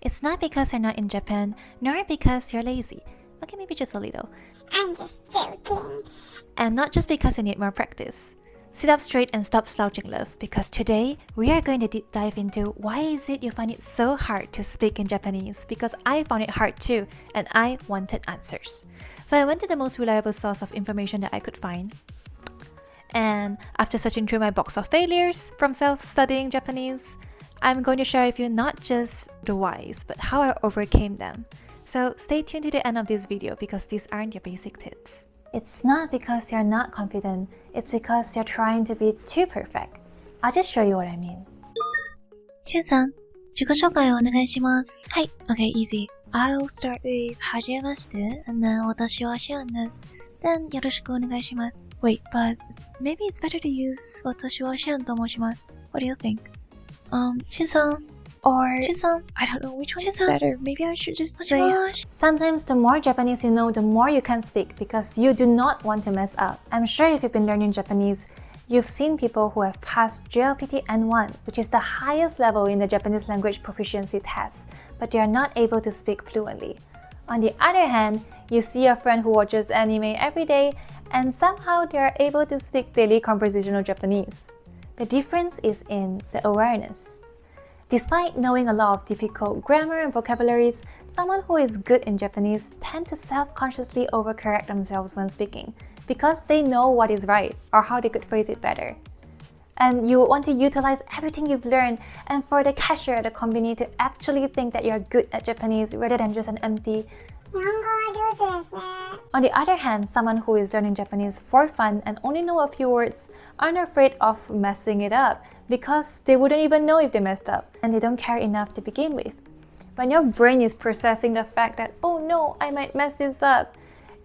It's not because you're not in Japan, nor because you're lazy. Okay, maybe just a little. I'm just joking. And not just because you need more practice. Sit up straight and stop slouching, love, because today we are going to deep dive into why is it you find it so hard to speak in Japanese, because I found it hard too, and I wanted answers. So I went to the most reliable source of information that I could find. And after searching through my box of failures from self-studying Japanese, I'm going to share with you not just the whys, but how I overcame them. So stay tuned to the end of this video because these aren't your basic tips. It's not because you're not confident, it's because you're trying to be too perfect. I'll just show you what I mean. しゅんさん、自己紹介をお願いします。はい、Okay, easy. I'll start with はじめまして and then 私はシュンです。Then よろしくお願いします。Wait, but maybe it's better to use 私はシュンと申します。What do you think? シュンさん or シュンさん I don't know which one is better. Maybe I should just say Sometimes the more Japanese you know, the more you can speak because you do not want to mess up. I'm sure if you've been learning Japanese, you've seen people who have passed JLPT N1, which is the highest level in the Japanese language proficiency test, but they are not able to speak fluently. On the other hand, you see a friend who watches anime every day and somehow they are able to speak daily conversational Japanese. The difference is in the awareness. Despite knowing a lot of difficult grammar and vocabularies, someone who is good in Japanese tend to self-consciously overcorrect themselves when speaking because they know what is right or how they could phrase it better. And you want to utilize everything you've learned and for the cashier at the convenience to actually think that you're good at Japanese rather than just an empty 日本語は上手ですね。 On the other hand, someone who is learning Japanese for fun and only know a few words aren't afraid of messing it up because they wouldn't even know if they messed up and they don't care enough to begin with. When your brain is processing the fact that, oh no, I might mess this up,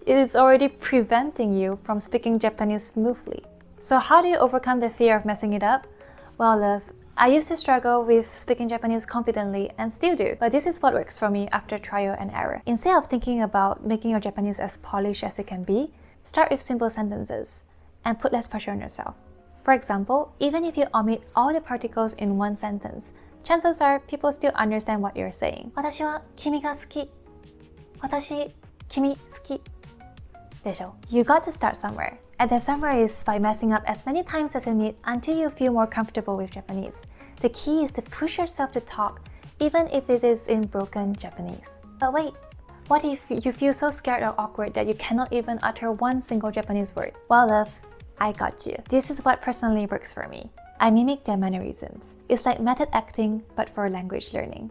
it is already preventing you from speaking Japanese smoothly. So how do you overcome the fear of messing it up? Well, love, I used to struggle with speaking Japanese confidently and still do, but this is what works for me after trial and error. Instead of thinking about making your Japanese as polished as it can be, start with simple sentences and put less pressure on yourself. For example, even if you omit all the particles in one sentence, chances are people still understand what you're saying. 私は君が好き。私、君好き。でしょ? You got to start somewhere. And the somewhere is by messing up as many times as you need until you feel more comfortable with Japanese. The key is to push yourself to talk, even if it is in broken Japanese. But wait, what if you feel so scared or awkward that you cannot even utter one single Japanese word? Well, love, I got you. This is what personally works for me. I mimic their mannerisms. It's like method acting, but for language learning.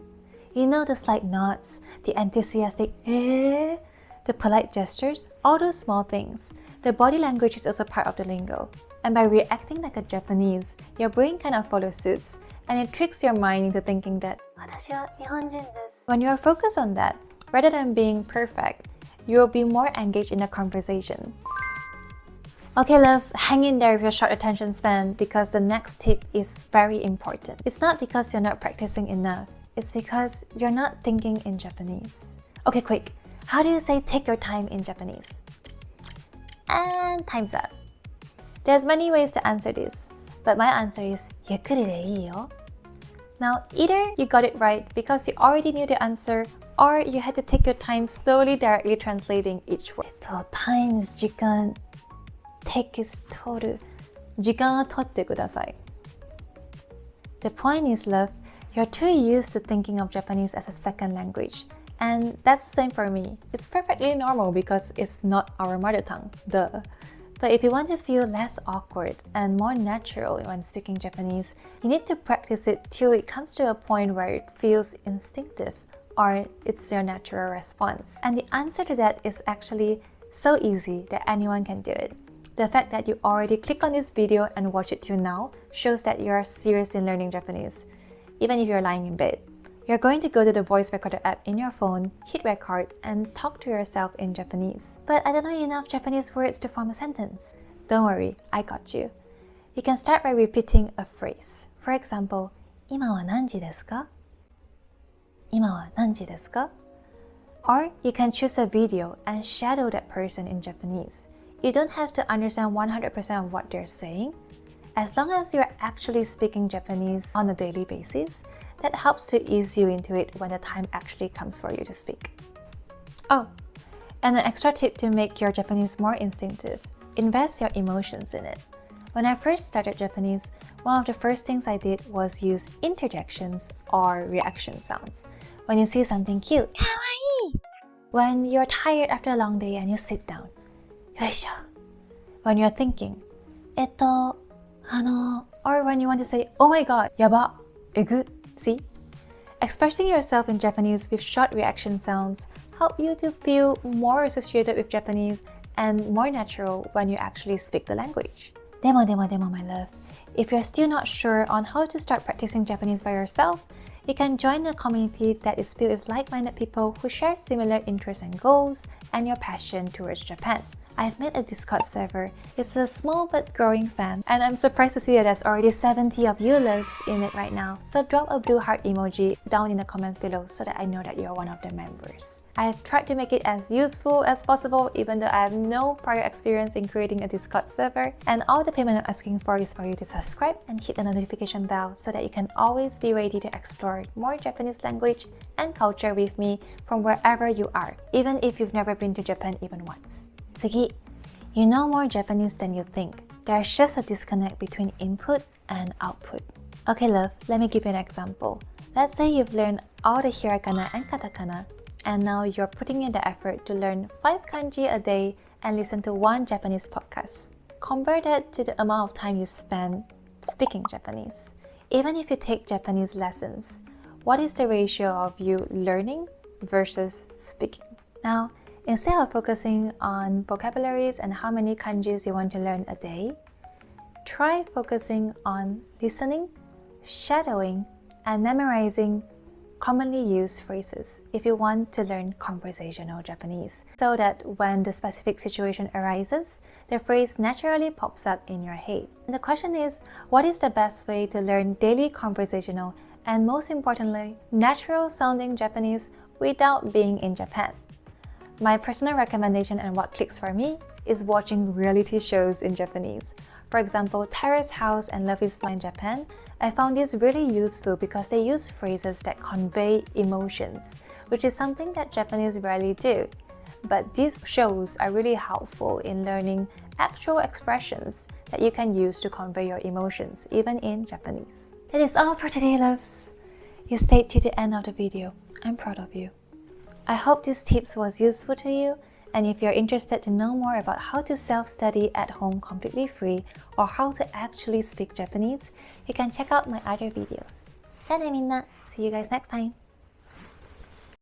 You know the slight nods, the enthusiastic eh, the polite gestures, all those small things. The body language is also part of the lingo. And by reacting like a Japanese, your brain kind of follows suit, and it tricks your mind into thinking that 私は日本人です. When you are focused on that, rather than being perfect, you will be more engaged in the conversation. Okay, loves, hang in there with your short attention span because the next tip is very important. It's not because you're not practicing enough. It's because you're not thinking in Japanese. Okay, quick. How do you say take your time in Japanese? And time's up. There's many ways to answer this, but my answer is ゆっくりでいいよ. Now, either you got it right because you already knew the answer, or you had to take your time slowly directly translating each word. Time is 時間. Take is 取る. 時間を取ってください. The point is, love, you're too used to thinking of Japanese as a second language. And that's the same for me. It's perfectly normal because it's not our mother tongue, duh. But if you want to feel less awkward and more natural when speaking Japanese, you need to practice it till it comes to a point where it feels instinctive or it's your natural response. And the answer to that is actually so easy that anyone can do it. The fact that you already click on this video and watch it till now shows that you are serious in learning Japanese, even if you're lying in bed. You're going to go to the voice recorder app in your phone, hit record, and talk to yourself in Japanese. But I don't know enough Japanese words to form a sentence. Don't worry, I got you. You can start by repeating a phrase. For example, 今は何時ですか?今は何時ですか? Or you can choose a video and shadow that person in Japanese. You don't have to understand 100% of what they're saying. As long as you're actually speaking Japanese on a daily basis, that helps to ease you into it when the time actually comes for you to speak. Oh, and an extra tip to make your Japanese more instinctive: invest your emotions in it. When I first started Japanese, one of the first things I did was use interjections or reaction sounds. When you see something cute, かわいい when you're tired after a long day and you sit down, よいしょ. When you're thinking, or when you want to say, oh my god, yaba, egu, see? Expressing yourself in Japanese with short reaction sounds help you to feel more associated with Japanese and more natural when you actually speak the language. Demo, my love. If you're still not sure on how to start practicing Japanese by yourself, you can join a community that is filled with like-minded people who share similar interests and goals and your passion towards Japan. I've made a Discord server. It's a small but growing fam, and I'm surprised to see that there's already 70 of you loves in it right now. So drop a blue heart emoji down in the comments below so that I know that you're one of the members. I've tried to make it as useful as possible, even though I have no prior experience in creating a Discord server, and all the payment I'm asking for is for you to subscribe and hit the notification bell so that you can always be ready to explore more Japanese language and culture with me from wherever you are, even if you've never been to Japan even once. 次, you know more Japanese than you think. There's just a disconnect between input and output. Okay love, let me give you an example. Let's say you've learned all the hiragana and katakana, and now you're putting in the effort to learn 5 kanji a day and listen to 1 Japanese podcast. Convert that to the amount of time you spend speaking Japanese. Even if you take Japanese lessons, what is the ratio of you learning versus speaking? Now, instead of focusing on vocabularies and how many kanjis you want to learn a day, try focusing on listening, shadowing, and memorizing commonly used phrases if you want to learn conversational Japanese, so that when the specific situation arises, the phrase naturally pops up in your head. And the question is, what is the best way to learn daily conversational and, most importantly, natural sounding Japanese without being in Japan? My personal recommendation and what clicks for me is watching reality shows in Japanese. For example, Terrace House and Love is Blind Japan. I found this really useful because they use phrases that convey emotions, which is something that Japanese rarely do. But these shows are really helpful in learning actual expressions that you can use to convey your emotions, even in Japanese. That is all for today, loves. You stayed to the end of the video. I'm proud of you. I hope these tips was useful to you, and if you're interested to know more about how to self-study at home completely free or how to actually speak Japanese, you can check out my other videos. じゃあねみんな, see you guys next time!